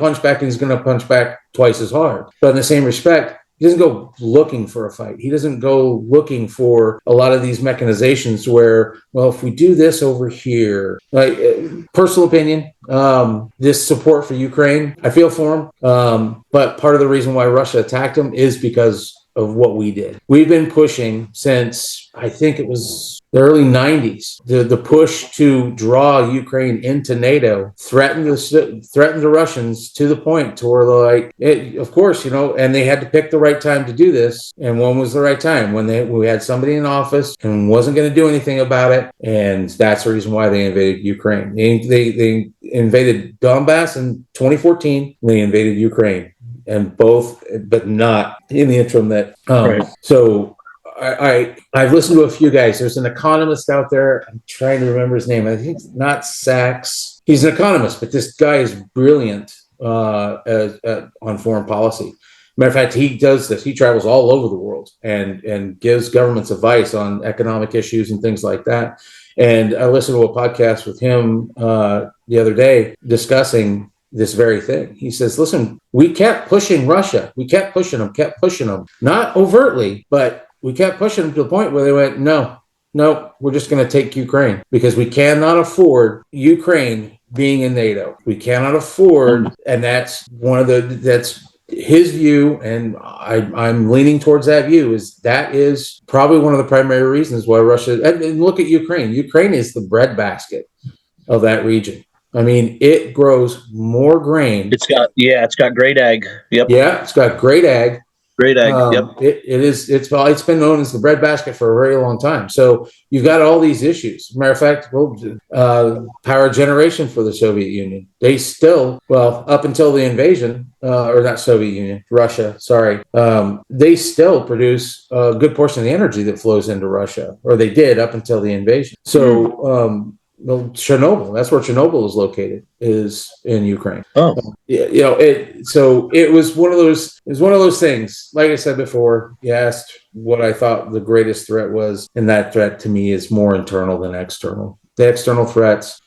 Speaker 2: punch back, and he's gonna punch back twice as hard. But in the same respect, he doesn't go looking for a fight. He doesn't go looking for a lot of these mechanizations where, well, if we do this over here, like personal opinion, this support for Ukraine, I feel for him. But part of the reason why Russia attacked him is because of what we did. We've been pushing since, I think it was the early 90s, the push to draw Ukraine into NATO, threatened the Russians to the point to where of course, and they had to pick the right time to do this. And when was the right time? When we had somebody in office and wasn't going to do anything about it. And that's the reason why they invaded Ukraine. They invaded Donbass in 2014. They invaded Ukraine. And both, but not in the interim that. Right. So I've listened to a few guys. There's an economist out there. I'm trying to remember his name. I think it's not Sachs. He's an economist, but this guy is brilliant on foreign policy. Matter of fact, he does this. He travels all over the world and gives governments advice on economic issues and things like that. And I listened to a podcast with him the other day discussing this very thing. He says, listen, we kept pushing Russia. We kept pushing them. Not overtly, but we kept pushing them to the point where they went, no, we're just going to take Ukraine because we cannot afford Ukraine being in NATO. We cannot afford, and that's his view, and I'm leaning towards that view, is probably one of the primary reasons why Russia, and look at Ukraine. Ukraine is the breadbasket of that region. I mean, it grows more grain.
Speaker 1: It's got great ag. Yep.
Speaker 2: Yeah, it's got great ag.
Speaker 1: Great egg. Yep.
Speaker 2: It's been known as the breadbasket for a very long time. So you've got all these issues. Matter of fact, power generation for the Soviet Union. They still, up until the invasion, or not Soviet Union, Russia, sorry. They still produce a good portion of the energy that flows into Russia, or they did up until the invasion. So, Chernobyl, that's where Chernobyl is located, is in Ukraine.
Speaker 1: Oh,
Speaker 2: it was one of those things. Like I said before, you asked what I thought the greatest threat was, and that threat to me is more internal than external. The external threats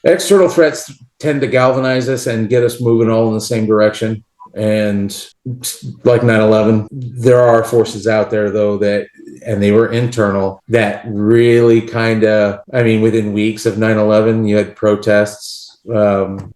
Speaker 2: tend to galvanize us and get us moving all in the same direction. And like 9/11, there are forces out there though and they were internal, that really within weeks of 9/11, you had protests of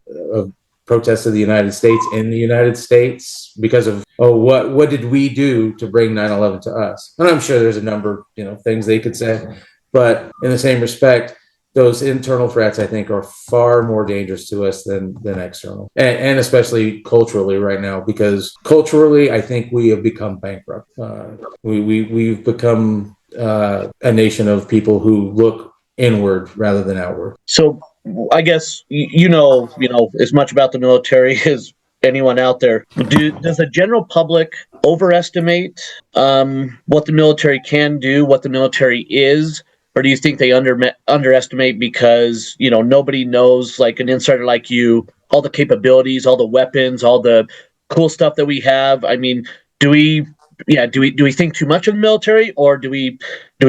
Speaker 2: the United States in the United States because of, what did we do to bring 9/11 to us? And I'm sure there's a number of things they could say, but in the same respect, those internal threats, I think, are far more dangerous to us than external, and especially culturally right now, because culturally, I think we have become bankrupt. We've become a nation of people who look inward rather than outward.
Speaker 1: So I guess you know as much about the military as anyone out there. Does the general public overestimate what the military can do, what the military is? Or do you think they underestimate because, nobody knows, like an insider like you, all the capabilities, all the weapons, all the cool stuff that we have? I mean, do we think too much of the military, or do we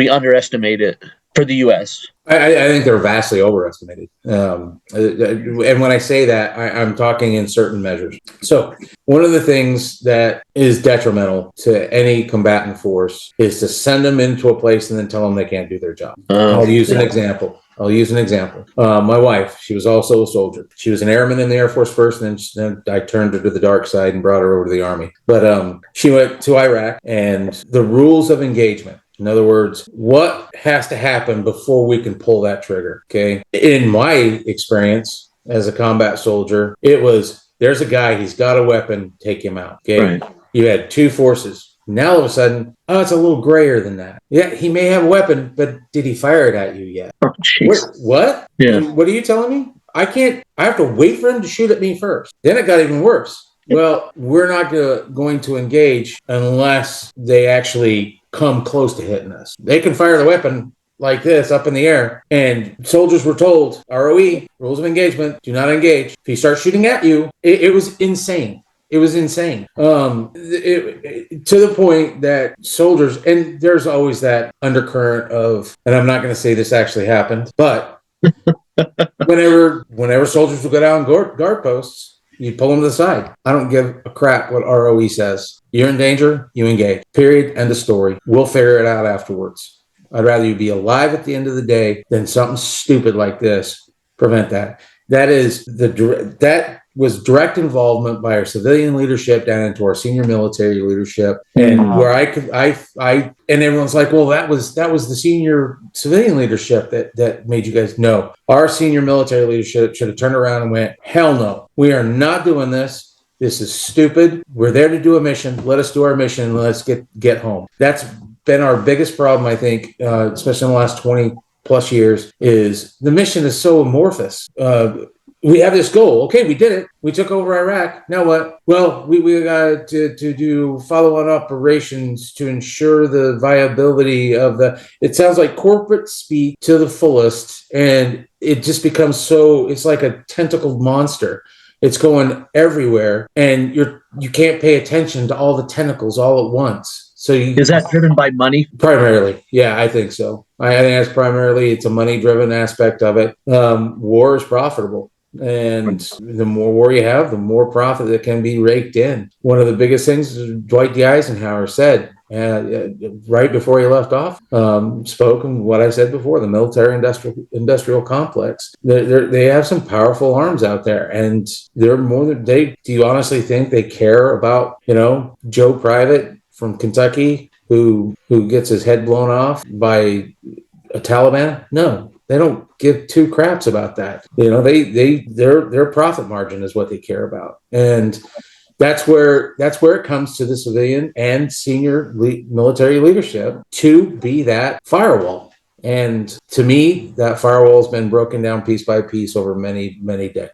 Speaker 1: underestimate it for the U.S.?
Speaker 2: I think they're vastly overestimated. And when I say that, I'm talking in certain measures. So one of the things that is detrimental to any combatant force is to send them into a place and then tell them they can't do their job. I'll use an example. My wife, she was also a soldier. She was an airman in the Air Force first, and then I turned her to the dark side and brought her over to the Army. But she went to Iraq, and the rules of engagement, in other words, what has to happen before we can pull that trigger, okay? In my experience as a combat soldier, it was, there's a guy, he's got a weapon, take him out, okay? Right. You had two forces. Now all of a sudden, it's a little grayer than that. Yeah, he may have a weapon, but did he fire it at you yet?
Speaker 1: Oh, jeez.
Speaker 2: What?
Speaker 1: Yeah.
Speaker 2: What are you telling me? I have to wait for him to shoot at me first. Then it got even worse. Well, we're not going to engage unless they actually come close to hitting us. They can fire the weapon like this up in the air, and soldiers were told, ROE, rules of engagement, do not engage. If he starts shooting at you, it was insane. It was insane. To the point that soldiers, and there's always that undercurrent of, and I'm not going to say this actually happened, but whenever soldiers would go down guard posts, you pull them to the side. I don't give a crap what ROE says. You're in danger, you engage. Period. End of story. We'll figure it out afterwards. I'd rather you be alive at the end of the day than something stupid like this prevent that. That was direct involvement by our civilian leadership down into our senior military leadership, and where and everyone's like, well, that was the senior civilian leadership that made you guys know. Our senior military leadership should have turned around and went, hell no, we are not doing this. This is stupid. We're there to do a mission. Let us do our mission and let's get home. That's been our biggest problem, I think, especially in the last 20 plus years, is the mission is so amorphous. We have this goal. Okay, we did it. We took over Iraq. Now what? Well, we got to do follow-on operations to ensure the viability of it sounds like corporate speak to the fullest, and it just becomes it's like a tentacled monster. It's going everywhere, and you can't pay attention to all the tentacles all at once. So
Speaker 1: is that driven by money?
Speaker 2: Primarily, yeah, I think so. I think that's primarily, it's a money-driven aspect of it. War is profitable, and the more war you have, the more profit that can be raked in. One of the biggest things Dwight D. Eisenhower said right before he left off, spoke of what I said before: the military-industrial complex. They have some powerful arms out there, and they're more than they. Do you honestly think they care about Joe Private from Kentucky who gets his head blown off by a Taliban? No, they don't give two craps about that. Their profit margin is what they care about, and that's where it comes to the civilian and senior military leadership to be that firewall. And to me, that firewall has been broken down piece by piece over many, many decades.